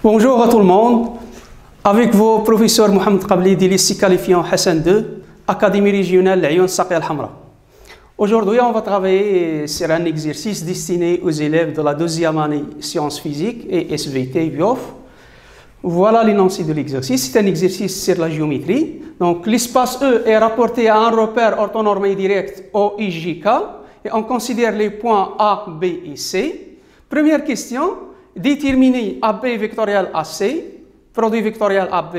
Bonjour à tout le monde. Avec vos professeurs Mohamed Qabli, lycée qualifiant Hassan II, Académie régionale Lyon Saqi Al-Hamra. Aujourd'hui, on va travailler sur un exercice destiné aux élèves de la deuxième année sciences physiques et SVT BIOF. Voilà l'énoncé de l'exercice. C'est un exercice sur la géométrie. Donc, l'espace E est rapporté à un repère orthonormé direct OIJK et on considère les points A, B et C. Première question, déterminer AB vectoriel AC, produit vectoriel AB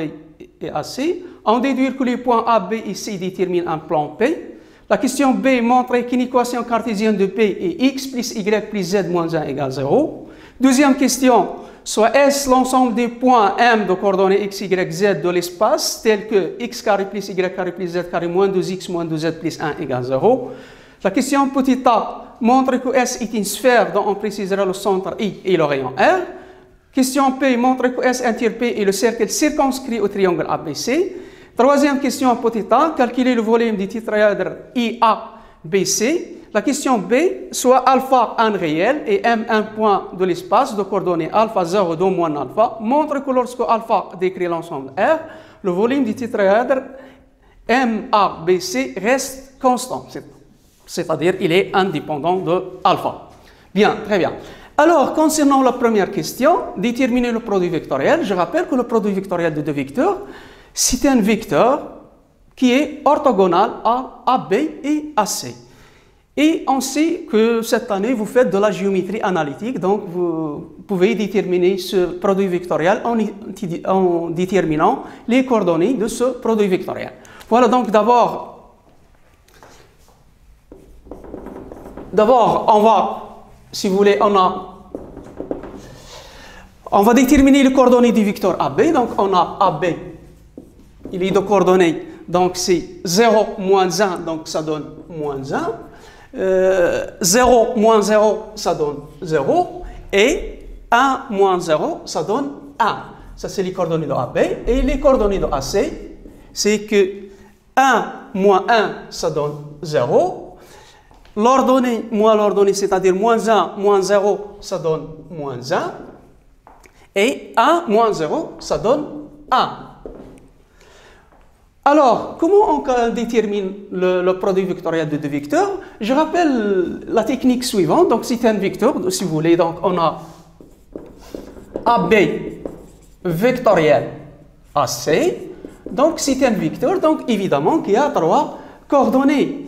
et AC. On déduit que les points A, B et C déterminent un plan P. La question B montre qu'une équation cartésienne de P est x plus y plus z moins 1 égale 0. Deuxième question, soit S l'ensemble des points M de coordonnées x, y, z de l'espace, tels que x carré plus y carré plus z carré moins 2x moins 2z plus 1 égale 0. La question petit a montre que S est une sphère dont on précisera le centre I et le rayon R. Question P montre que S inter P est le cercle circonscrit au triangle ABC. Troisième question petit a, calculer le volume du tétraèdre IABC. La question B, soit alpha un réel et M un point de l'espace de coordonnées alpha 0 2 moins alpha, montre que lorsque alpha décrit l'ensemble R, le volume du tétraèdre MABC reste constant. C'est-à-dire il est indépendant de alpha. Bien, très bien. Alors, concernant la première question, déterminer le produit vectoriel. Je rappelle que le produit vectoriel de deux vecteurs, c'est un vecteur qui est orthogonal à AB et AC. Et on sait que cette année, vous faites de la géométrie analytique, donc vous pouvez déterminer ce produit vectoriel en déterminant les coordonnées de ce produit vectoriel. Voilà, donc d'abord, on va, si vous voulez, on va déterminer les coordonnées du vecteur AB. Donc, on a AB, il est de coordonnées, donc c'est 0, moins 1, donc ça donne moins 1. 0, moins 0, ça donne 0. Et 1, moins 0, ça donne 1. Ça, c'est les coordonnées de AB. Et les coordonnées de AC, c'est que 1, moins 1, ça donne 0. L'ordonnée, moins l'ordonnée, c'est-à-dire moins 1, moins 0, ça donne moins 1. Et 1, moins 0, ça donne 1. Alors, comment on détermine le produit vectoriel de deux vecteurs? Je rappelle la technique suivante. Donc, c'est un vecteur, si vous voulez. Donc, on a AB vectoriel AC. Donc, c'est un vecteur, donc évidemment, qui a trois coordonnées.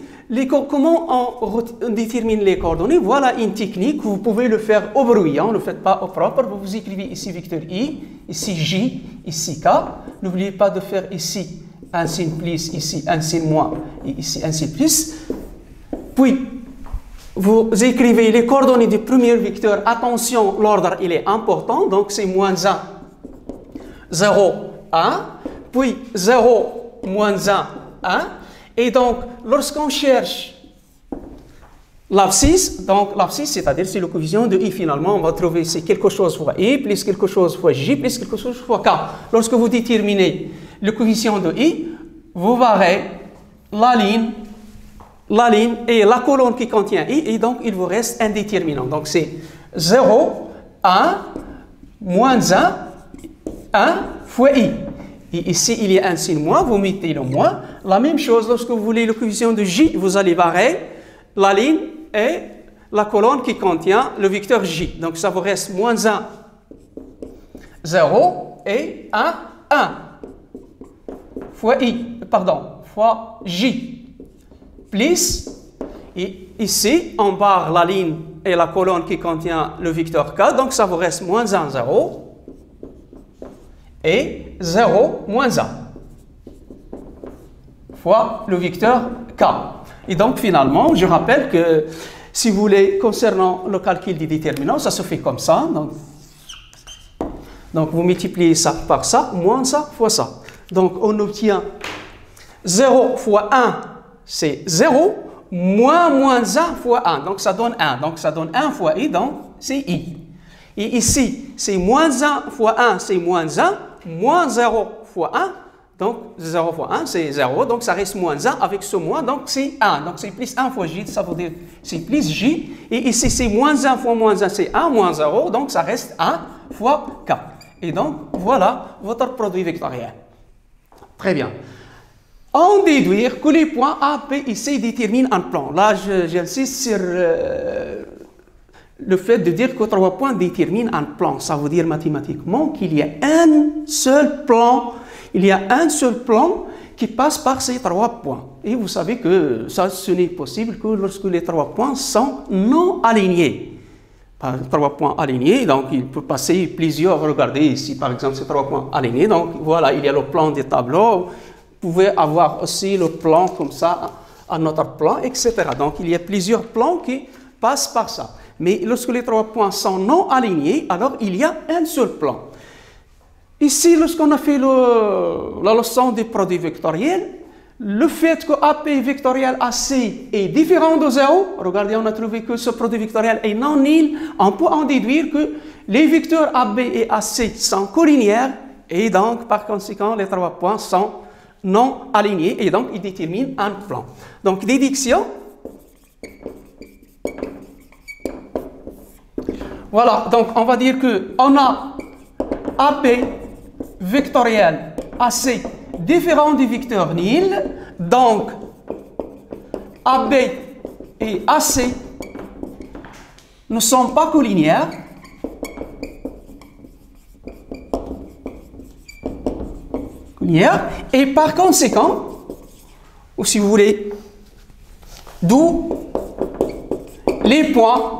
Comment on détermine les coordonnées? Voilà une technique. Vous pouvez le faire au bruyant, ne le faites pas au propre. Vous écrivez ici vecteur I, ici J, ici K. N'oubliez pas de faire ici un signe plus, ici un signe moins, et ici un signe plus. Puis, vous écrivez les coordonnées du premier vecteur. Attention, l'ordre, il est important. Donc, c'est moins 1, 0, 1. Puis, 0, moins 1, 1. Et donc, lorsqu'on cherche l'abscisse, donc l'abscisse, c'est-à-dire c'est le coefficient de I, finalement, on va trouver c'est quelque chose fois I, plus quelque chose fois J, plus quelque chose fois K. Lorsque vous déterminez le coefficient de I, vous verrez la ligne et la colonne qui contient I, et donc il vous reste un déterminant. Donc c'est 0, 1, moins 1, 1 fois I. Et ici, il y a un signe moins, vous mettez le moins. La même chose, lorsque vous voulez le coefficient de J, vous allez barrer la ligne et la colonne qui contient le vecteur J. Donc ça vous reste moins 1, 0 et 1, 1. Fois fois J, plus, et ici, on barre la ligne et la colonne qui contient le vecteur K, donc ça vous reste moins 1, 0, et 0, moins 1, fois le vecteur K. Et donc, finalement, je rappelle que, si vous voulez, concernant le calcul des déterminants, ça se fait comme ça. Donc vous multipliez ça par ça, moins ça, fois ça. Donc, on obtient 0 fois 1, c'est 0, moins 1 fois 1. Donc, ça donne 1. Donc, ça donne 1 fois I, donc c'est I. Et ici, c'est moins 1 fois 1, c'est moins 1, moins 0 fois 1. Donc, 0 fois 1, c'est 0. Donc, ça reste moins 1 avec ce moins. Donc, c'est 1. Donc, c'est plus 1 fois J. Ça veut dire c'est plus J. Et ici, c'est moins 1 fois moins 1, c'est 1, moins 0. Donc, ça reste 1 fois K. Et donc, voilà votre produit vectoriel. Très bien. En déduire que les points A, B et C déterminent un plan. Là, j'insiste sur le fait de dire que 3 points déterminent un plan. Ça veut dire mathématiquement qu'il y a un seul plan. Il y a un seul plan qui passe par ces 3 points. Et vous savez que ça, ce n'est possible que lorsque les 3 points sont non alignés. Par 3 points alignés, donc il peut passer plusieurs. Regardez ici, par exemple, ces 3 points alignés. Donc voilà, il y a le plan des tableaux. Vous pouvez avoir aussi le plan comme ça, un autre plan, etc. Donc il y a plusieurs plans qui passent par ça. Mais lorsque les 3 points sont non alignés, alors il y a un seul plan. Ici, lorsqu'on a fait la leçon des produits vectoriels, le fait que AP vectoriel AC est différent de 0, regardez, on a trouvé que ce produit vectoriel est non nul, on peut en déduire que les vecteurs AB et AC sont collinéaires et donc, par conséquent, les 3 points sont non alignés et donc ils déterminent un plan. Donc, déduction. Voilà, donc on va dire qu'on a AP vectoriel AC différent du vecteur nil, donc AB et AC ne sont pas collinéaires. Et par conséquent, ou si vous voulez, d'où les points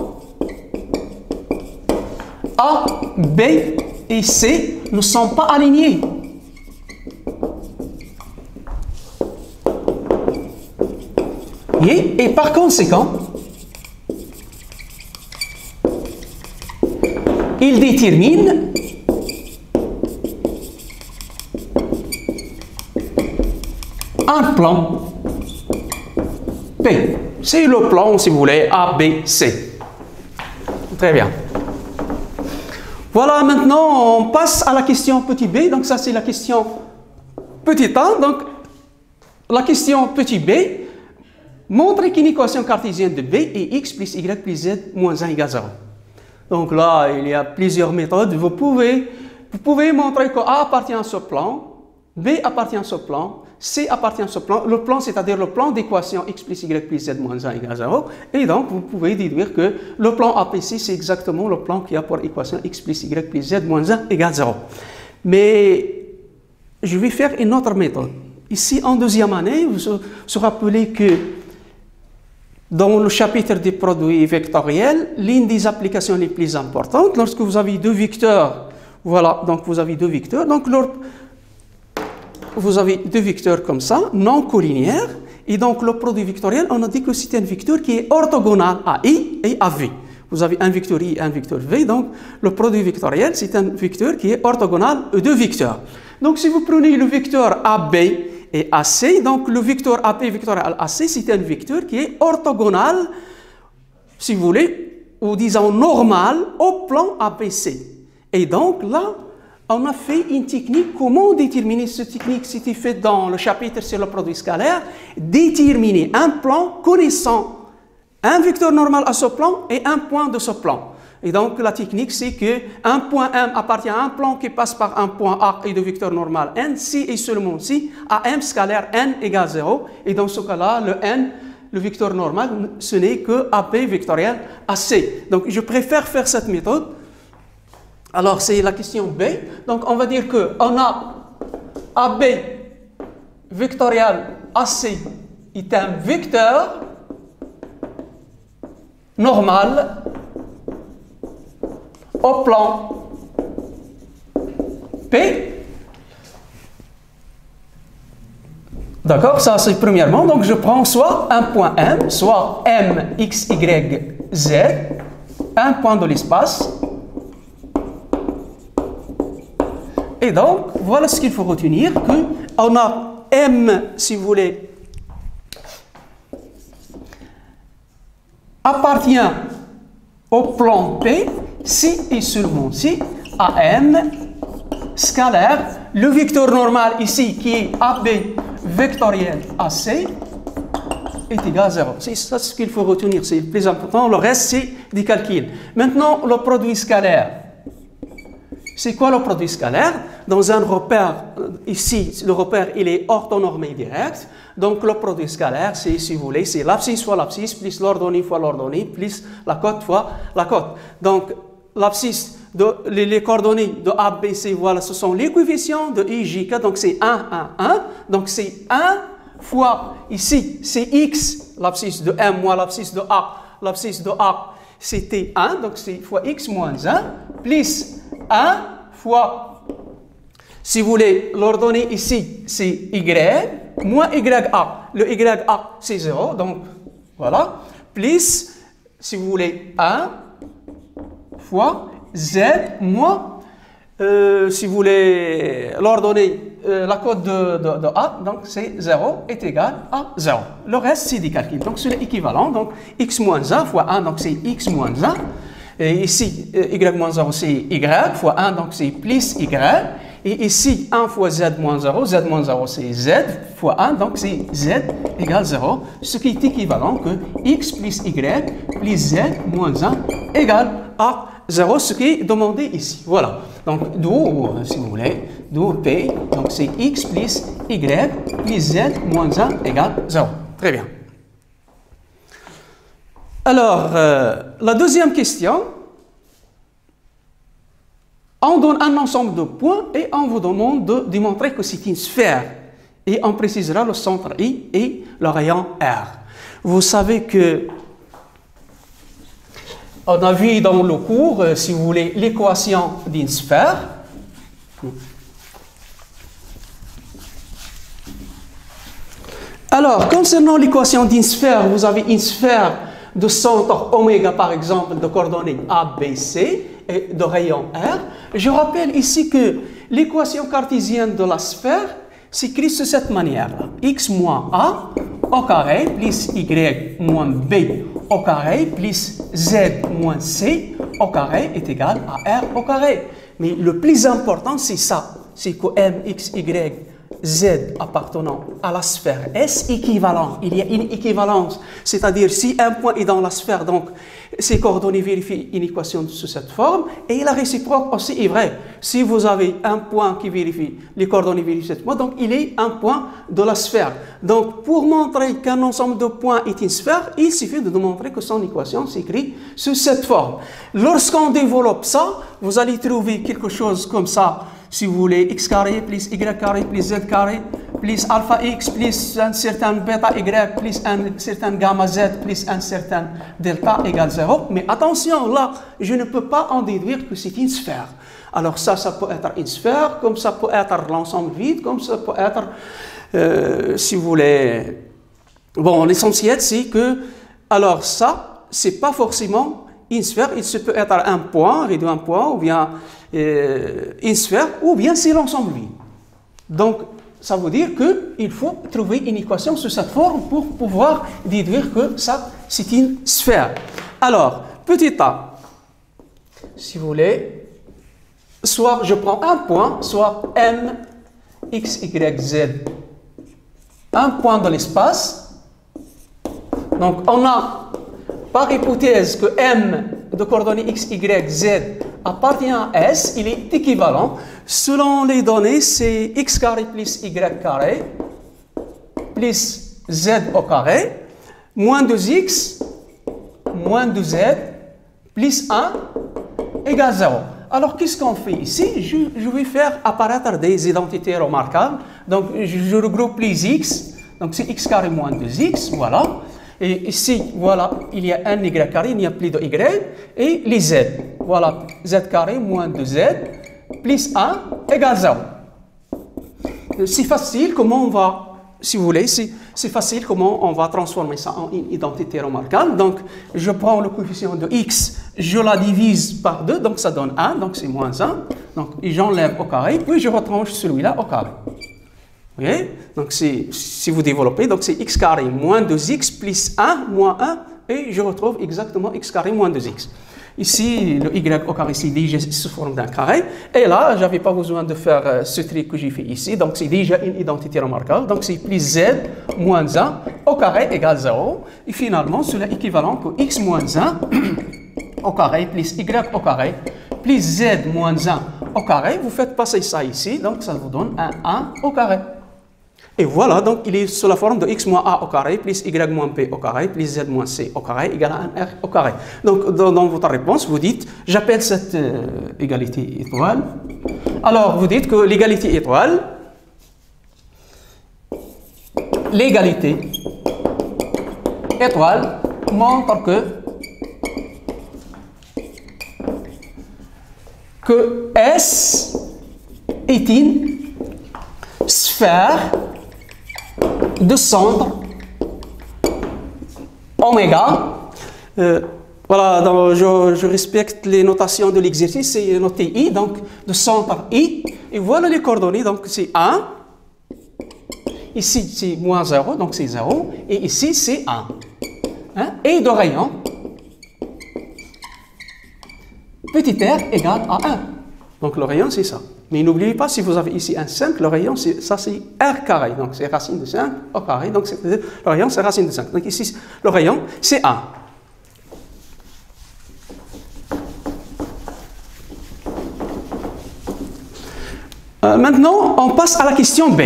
A, B et C ne sont pas alignés. Et par conséquent, ils déterminent un plan P. C'est le plan, si vous voulez, A, B, C. Très bien. Voilà, maintenant, on passe à la question petit b. Donc, ça, c'est la question petit a. Donc, la question petit b, montre qu'une équation cartésienne de b est x plus y plus z moins 1 égale 0. Donc là, il y a plusieurs méthodes. Vous pouvez montrer que A appartient à ce plan, B appartient à ce plan, C appartient à ce plan. Le plan, c'est-à-dire le plan d'équation x plus y plus z moins 1 égale 0. Et donc, vous pouvez déduire que le plan APC, c'est exactement le plan qui a pour équation x plus y plus z moins 1 égale 0. Mais je vais faire une autre méthode. Ici, en deuxième année, vous vous rappelez que dans le chapitre des produits vectoriels, l'une des applications les plus importantes, lorsque vous avez deux vecteurs, voilà, donc vous avez deux vecteurs, donc vous avez deux vecteurs comme ça, non collinéaires, et donc le produit vectoriel, on a dit que c'est un vecteur qui est orthogonal à I et à V. Vous avez un vecteur I et un vecteur V, donc le produit vectoriel, c'est un vecteur qui est orthogonal aux deux vecteurs. Donc si vous prenez le vecteur AB et AC, donc le vecteur AP vectoriel AC, c'est un vecteur qui est orthogonal, si vous voulez, ou disons normal, au plan APC. Et donc là, on a fait une technique. Comment déterminer cette technique? C'était fait dans le chapitre sur le produit scalaire. Déterminer un plan connaissant un vecteur normal à ce plan et un point de ce plan. Et donc la technique, c'est qu'un point M appartient à un plan qui passe par un point A et de vecteur normal N, si et seulement si, à M scalaire N égale 0. Et dans ce cas-là, le N, le vecteur normal, ce n'est que AP vectoriel AC. Donc je préfère faire cette méthode. Alors, c'est la question B. Donc, on va dire qu'on a AB vectoriel AC est un vecteur normal au plan P. D'accord, ça c'est premièrement. Donc, je prends soit un point M, soit M, X, Y, Z, un point de l'espace. Et donc, voilà ce qu'il faut retenir, qu'on a M, si vous voulez, appartient au plan P, si et seulement si, à M scalaire, le vecteur normal ici, qui est AB vectoriel AC, est égal à 0. C'est ça ce qu'il faut retenir, c'est le plus important. Le reste, c'est des calculs. Maintenant, le produit scalaire C'est quoi le produit scalaire? Dans un repère, ici, le repère, il est orthonormé direct. Donc, le produit scalaire, c'est, si vous voulez, c'est l'abscisse fois l'abscisse, plus l'ordonnée fois l'ordonnée, plus la cote fois la cote. Donc, l'abscisse, les coordonnées de A, B, C, voilà, ce sont les coefficients de I, J, K. Donc, c'est 1, 1, 1. Donc, c'est 1 fois, ici, c'est X, l'abscisse de M moins l'abscisse de A. L'abscisse de A, c'était 1, donc c'est fois X moins 1, plus 1 fois, si vous voulez, l'ordonnée ici, c'est Y, moins YA. Le YA, c'est 0, donc voilà, plus, si vous voulez, 1 fois Z moins, si vous voulez, l'ordonnée, la cote de A, donc c'est 0, est égal à 0. Le reste, c'est des calculs. Donc, c'est l'équivalent. Donc, x moins 1 fois 1, donc c'est x moins 1. Et ici, y moins 0, c'est y fois 1, donc c'est plus y. Et ici, 1 fois z moins 0 c'est z fois 1, donc c'est z égale 0, ce qui est équivalent que x plus y plus z moins 1 égale à 0, ce qui est demandé ici. Voilà. Donc, d'où, si vous voulez, d'où P, donc c'est x plus y plus z moins 1 égale 0. Très bien. Alors, la deuxième question, on donne un ensemble de points et on vous demande de démontrer que c'est une sphère. Et on précisera le centre I et le rayon R. Vous savez que on a vu dans le cours, si vous voulez, l'équation d'une sphère. Alors, concernant l'équation d'une sphère, vous avez une sphère de centre oméga, par exemple, de coordonnées A, B, C et de rayon R. Je rappelle ici que l'équation cartésienne de la sphère s'écrit de cette manière-là. X moins A au carré plus Y moins B au carré plus Z moins C au carré est égal à R au carré. Mais le plus important, c'est ça. C'est que M, X, Y, Z appartenant à la sphère S équivalent. Il y a une équivalence. C'est-à-dire, si un point est dans la sphère, donc ces coordonnées vérifient une équation sous cette forme. Et la réciproque aussi est vraie. Si vous avez un point qui vérifie, les coordonnées vérifient cette fois, donc il est un point de la sphère. Donc, pour montrer qu'un ensemble de points est une sphère, il suffit de démontrer que son équation s'écrit sous cette forme. Lorsqu'on développe ça, vous allez trouver quelque chose comme ça. Si vous voulez, x carré plus y carré plus z carré plus alpha x plus un certain bêta y plus un certain gamma z plus un certain delta égale 0. Mais attention, là, je ne peux pas en déduire que c'est une sphère. Alors ça peut être une sphère, comme ça peut être l'ensemble vide, comme ça peut être, si vous voulez... Bon, l'essentiel, c'est que... Alors ça, c'est pas forcément une sphère, il se peut être un point, réduit un point, ou bien une sphère, ou bien c'est l'ensemble vide. Donc, ça veut dire qu'il faut trouver une équation sous cette forme pour pouvoir déduire que ça, c'est une sphère. Alors, petit a, si vous voulez, soit je prends un point, soit M, X, Y, Z, un point dans l'espace. Donc, on a par hypothèse que M de coordonnées X, Y, Z appartient à S, il est équivalent. Selon les données, c'est X carré plus Y carré plus Z au carré moins 2X moins 2Z plus 1 égale 0. Alors, qu'est-ce qu'on fait ici? Je vais faire apparaître des identités remarquables. Donc, je regroupe les X. Donc, c'est X carré moins 2X, voilà. Et ici, voilà, il y a un Y carré, il n'y a plus de Y. Et les Z, voilà, Z carré moins 2Z plus 1 égale 0. C'est facile, comment on va, si vous voulez, c'est facile comment on va transformer ça en une identité remarquable. Donc, je prends le coefficient de X, je la divise par 2, donc ça donne 1, donc c'est moins 1. Donc, j'enlève au carré, puis je retranche celui-là au carré. Vous voyez? Donc, si vous développez, donc c'est x carré moins 2x plus 1 moins 1, et je retrouve exactement x carré moins 2x. Ici, le y au carré, c'est déjà sous forme d'un carré. Et là, je n'avais pas besoin de faire ce truc que j'ai fait ici. Donc, c'est déjà une identité remarquable. Donc, c'est plus z moins 1 au carré égale 0. Et finalement, cela est équivalent que x moins 1 au carré plus y au carré plus z moins 1 au carré, vous faites passer ça ici, donc ça vous donne un 1 au carré. Et voilà, donc il est sous la forme de x moins a au carré plus y moins b au carré plus z moins c au carré égale à un r au carré. Donc dans votre réponse, vous dites, j'appelle cette égalité étoile. Alors vous dites que l'égalité étoile, montre que S est une sphère de centre oméga. Voilà, donc je respecte les notations de l'exercice, c'est noté I, donc de centre I. Et voilà les coordonnées, donc c'est 1. Ici c'est moins 0, donc c'est 0. Et ici c'est 1. Hein? Et de rayon, petit r égale à 1. Donc le rayon c'est ça. Mais n'oubliez pas, si vous avez ici un 5, le rayon, ça c'est r carré. Donc c'est racine de 5 au carré. Donc le rayon, c'est racine de 5. Donc ici, le rayon, c'est 1. Maintenant, on passe à la question B.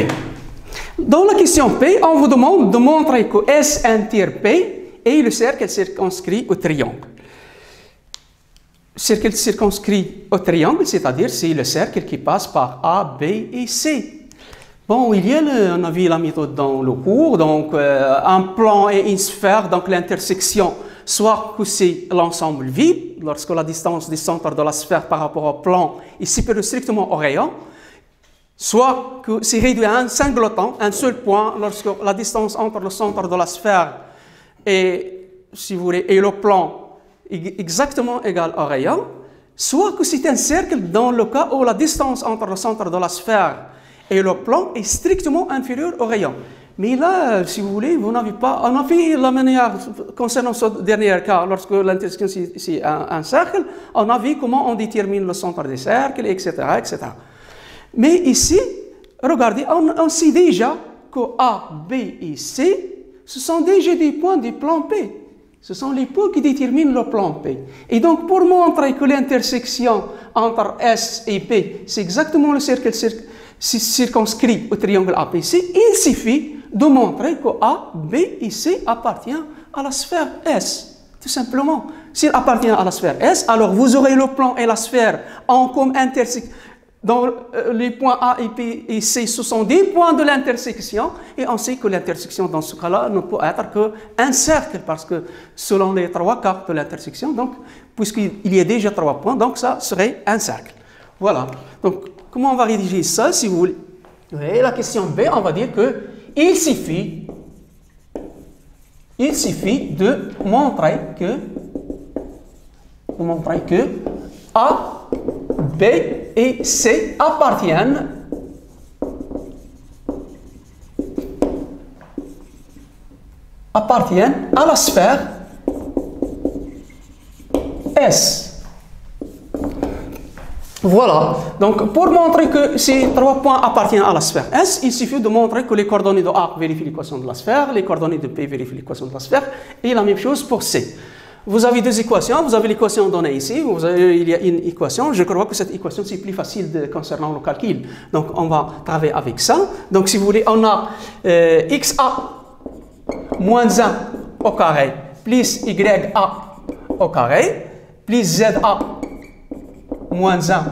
Dans la question P, on vous demande de montrer que S entier P est le cercle circonscrit au triangle. Cercle circonscrit au triangle, c'est-à-dire c'est le cercle qui passe par A, B et C. Bon, on a vu la méthode dans le cours, donc un plan et une sphère, donc l'intersection, soit que c'est l'ensemble vide, lorsque la distance du centre de la sphère par rapport au plan est supérieure strictement au rayon, soit que c'est réduit à un singleton, un seul point, lorsque la distance entre le centre de la sphère et, si vous voulez, et le plan exactement égal au rayon, soit que c'est un cercle dans le cas où la distance entre le centre de la sphère et le plan est strictement inférieure au rayon. Mais là, si vous voulez, vous n'avez pas... On a fait la manière, concernant ce dernier cas, lorsque l'intersection c'est un cercle, on a vu comment on détermine le centre des cercles, etc., etc. Mais ici, regardez, on sait déjà que A, B et C, ce sont déjà des points du plan P. Ce sont les points qui déterminent le plan P. Et donc, pour montrer que l'intersection entre S et P, c'est exactement le cercle circonscrit au triangle APC, il suffit de montrer que A, B et C appartiennent à la sphère S. Tout simplement. S'il appartient à la sphère S, alors vous aurez le plan et la sphère en comme intersection. Donc, les points A et P et C, ce sont des points de l'intersection, et on sait que l'intersection dans ce cas-là ne peut être qu'un cercle, parce que selon les 3 cas de l'intersection, donc, puisqu'il y a déjà 3 points, donc ça serait un cercle. Voilà. Donc, comment on va rédiger ça, si vous voulez? Et la question B, on va dire que il suffit de montrer que A, B et C appartiennent à la sphère S. Voilà. Donc, pour montrer que ces 3 points appartiennent à la sphère S, il suffit de montrer que les coordonnées de A vérifient l'équation de la sphère, les coordonnées de P vérifient l'équation de la sphère, et la même chose pour C. Vous avez 2 équations, vous avez l'équation donnée ici, il y a une équation, je crois que cette équation c'est plus facile concernant le calcul. Donc on va travailler avec ça. Donc si vous voulez, on a xa moins 1 au carré plus ya au carré plus za moins 1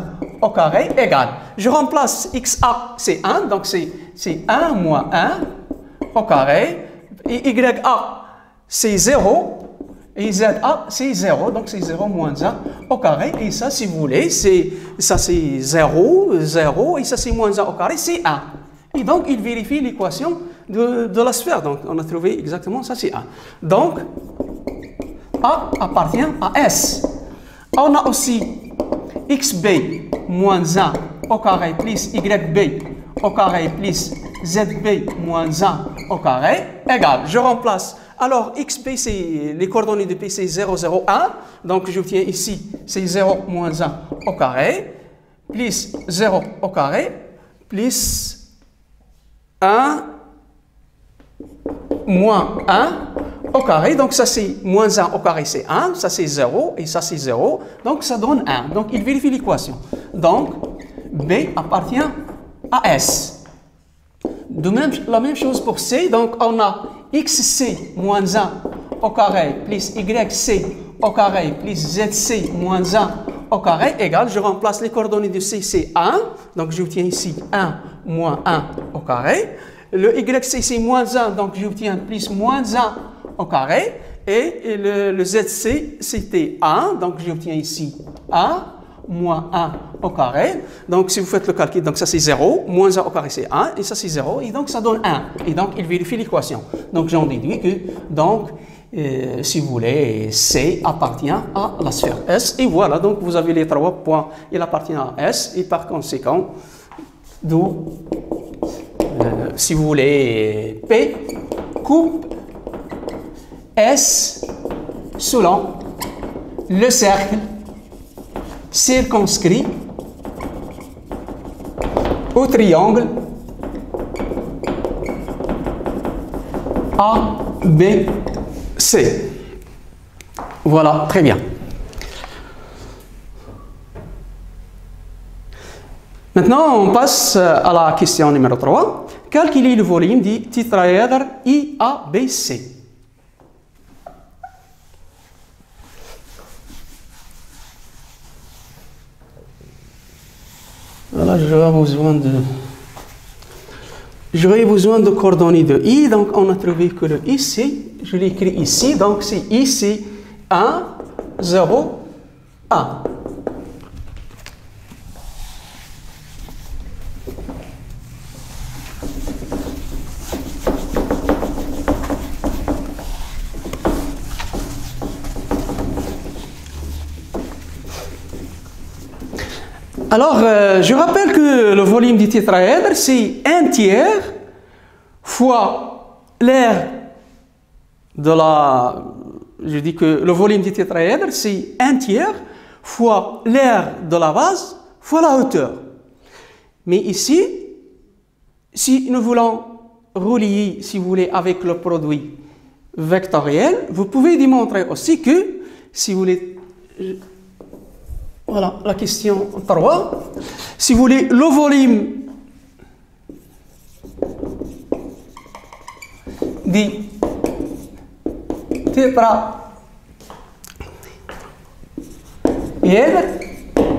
au carré égale. Je remplace xa, c'est 1, donc c'est 1 moins 1 au carré, et ya c'est 0. Et za, c'est 0, donc c'est 0 moins 1 au carré. Et ça, si vous voulez, ça c'est 0, 0, et ça c'est moins 1 au carré, c'est 1. Et donc, il vérifie l'équation de la sphère. Donc, on a trouvé exactement ça, c'est 1. Donc, A appartient à S. On a aussi xb moins 1 au carré plus yb au carré plus zb moins 1 au carré égale. Je remplace. Alors, xp, c'est les coordonnées de p, c'est 0, 0, 1. Donc, j'obtiens ici, c'est 0 moins 1 au carré, plus 0 au carré, plus 1 moins 1 au carré. Donc, ça, c'est moins 1 au carré, c'est 1. Ça, c'est 0, et ça, c'est 0. Donc, ça donne 1. Donc, il vérifie l'équation. Donc, B appartient à S. La même chose pour C, donc on a XC moins 1 au carré plus YC au carré plus ZC moins 1 au carré égale, je remplace les coordonnées de C, c'est 1, donc j'obtiens ici 1 moins 1 au carré. Le YC c'est moins 1, donc j'obtiens plus moins 1 au carré. Et le ZC c'était 1, donc j'obtiens ici 1 moins 1 au carré. Donc si vous faites le calcul, donc ça c'est 0, moins 1 au carré c'est 1, et ça c'est 0, et donc ça donne 1. Et donc il vérifie l'équation. Donc j'en déduis que, donc, si vous voulez, C appartient à la sphère S. Et voilà, donc vous avez les 3 points, il appartient à S, et par conséquent, d'où, si vous voulez, P coupe S selon le cercle circonscrit au triangle ABC. Voilà, très bien. Maintenant, on passe à la question numéro 3. Calculer le volume du tétraèdre IABC. Voilà, j'aurais besoin de coordonnées de I, donc on a trouvé que le ici, je l'écris ici, donc c'est ici 1, 0, 1. Alors, je rappelle que le volume du tétraèdre, c'est 1/3 fois l'aire de la... Je dis que le volume du tétraèdre, c'est 1/3 fois l'aire de la base fois la hauteur. Mais ici, si nous voulons relier, si vous voulez, avec le produit vectoriel, vous pouvez démontrer aussi que, si vous voulez... Voilà, la question 3. Si vous voulez, le volume du tétraèdre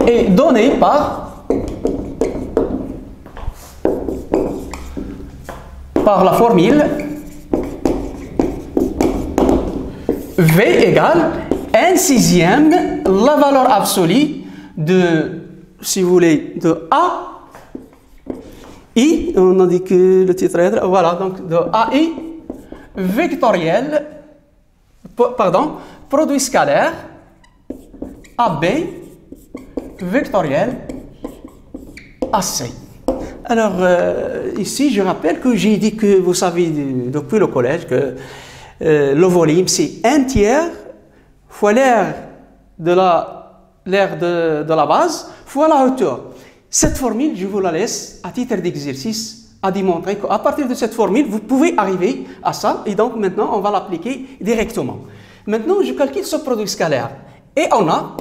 est donné par la formule V égale 1/6 la valeur absolue de, si vous voulez, de A, I, on a dit que le tétraèdre, voilà, donc de AI vectoriel, pardon, produit scalaire, AB vectoriel, AC. Alors, ici, je rappelle que j'ai dit que, vous savez, depuis le collège, que le volume, c'est 1/3 fois l'aire de la base fois la hauteur. Cette formule, je vous la laisse à titre d'exercice à démontrer qu'à partir de cette formule, vous pouvez arriver à ça. Et donc maintenant, on va l'appliquer directement. Maintenant, je calcule ce produit scalaire. Et on a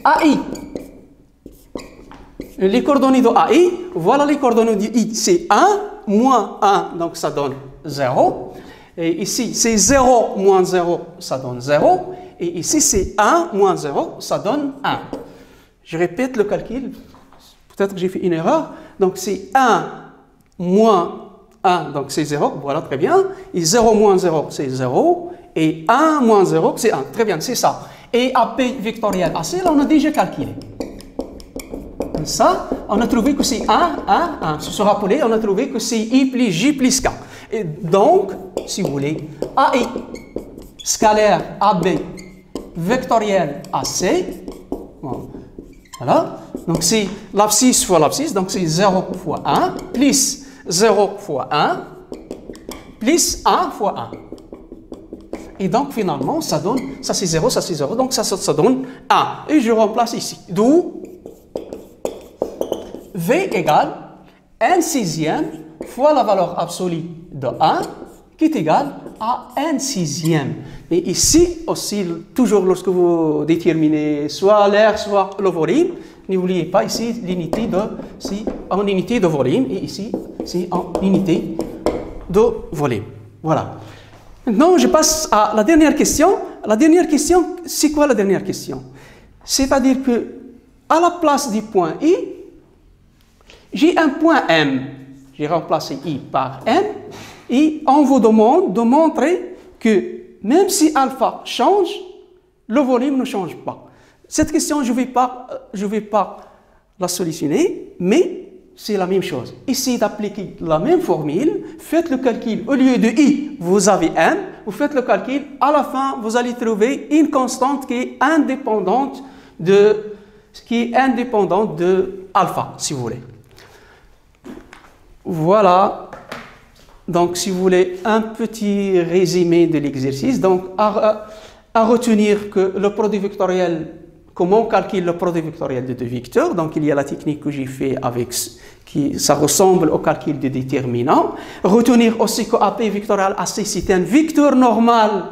AI. Les coordonnées de AI, voilà les coordonnées de I. C'est 1 moins 1, donc ça donne 0. Et ici, c'est 0 moins 0, ça donne 0. Et ici, c'est 1 moins 0, ça donne 1. Je répète le calcul. Peut-être que j'ai fait une erreur. Donc, c'est 1 moins 1, donc c'est 0. Voilà, très bien. Et 0 moins 0, c'est 0. Et 1 moins 0, c'est 1. Très bien, c'est ça. Et AP vectoriel AC, là, on a déjà calculé. Ça, on a trouvé que c'est 1, 1, 1. Sur ce rappelé, on a trouvé que c'est I plus J plus K. Et donc, si vous voulez, AI scalaire AB vectoriel AC, voilà, donc c'est l'abscisse fois l'abscisse, donc c'est 0 fois 1, plus 0 fois 1, plus 1 fois 1. Et donc finalement, ça donne, ça c'est 0, ça c'est 0, donc ça donne 1. Et je remplace ici, d'où V égale 1/6 fois la valeur absolue de 1, qui est égal à 1/6. Et ici aussi, toujours lorsque vous déterminez soit l'air, soit le volume, N'oubliez pas ici l'unité de, c'est en unité de volume et ici c'est en unité de volume. Voilà. Maintenant, je passe à la dernière question. La dernière question, c'est quoi la dernière question? C'est-à-dire que à la place du point I, j'ai un point M. J'ai remplacé I par M et on vous demande de montrer que même si alpha change, le volume ne change pas. Cette question, je ne vais pas la solutionner, mais c'est la même chose. Essayez d'appliquer la même formule, faites le calcul, au lieu de I, vous avez M, vous faites le calcul, à la fin, vous allez trouver une constante qui est indépendante de alpha, si vous voulez. Voilà. Donc, si vous voulez, un petit résumé de l'exercice. Donc, à retenir que le produit vectoriel, comment on calcule le produit vectoriel de deux vecteurs. Donc, il y a la technique que j'ai fait avec, ça ressemble au calcul des déterminants. Retenir aussi que AP vectoriel AC, c'est un vecteur normal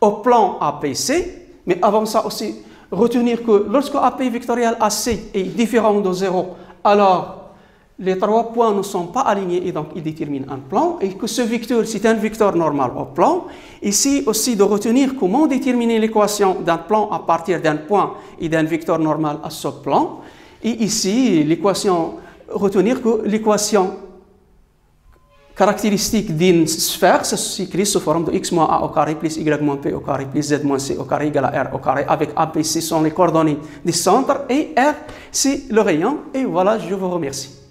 au plan APC. Mais avant ça aussi, retenir que lorsque AP vectoriel AC est différent de 0, alors les trois points ne sont pas alignés et donc ils déterminent un plan, et que ce vecteur, c'est un vecteur normal au plan. Ici aussi de retenir comment déterminer l'équation d'un plan à partir d'un point et d'un vecteur normal à ce plan. Et ici, l'équation, retenir que l'équation caractéristique d'une sphère, ça s'écrit sous forme de x moins a au carré plus y moins p au carré plus z moins c au carré égale à r au carré, avec a, b, c sont les coordonnées du centre et r, c'est le rayon. Et voilà, je vous remercie.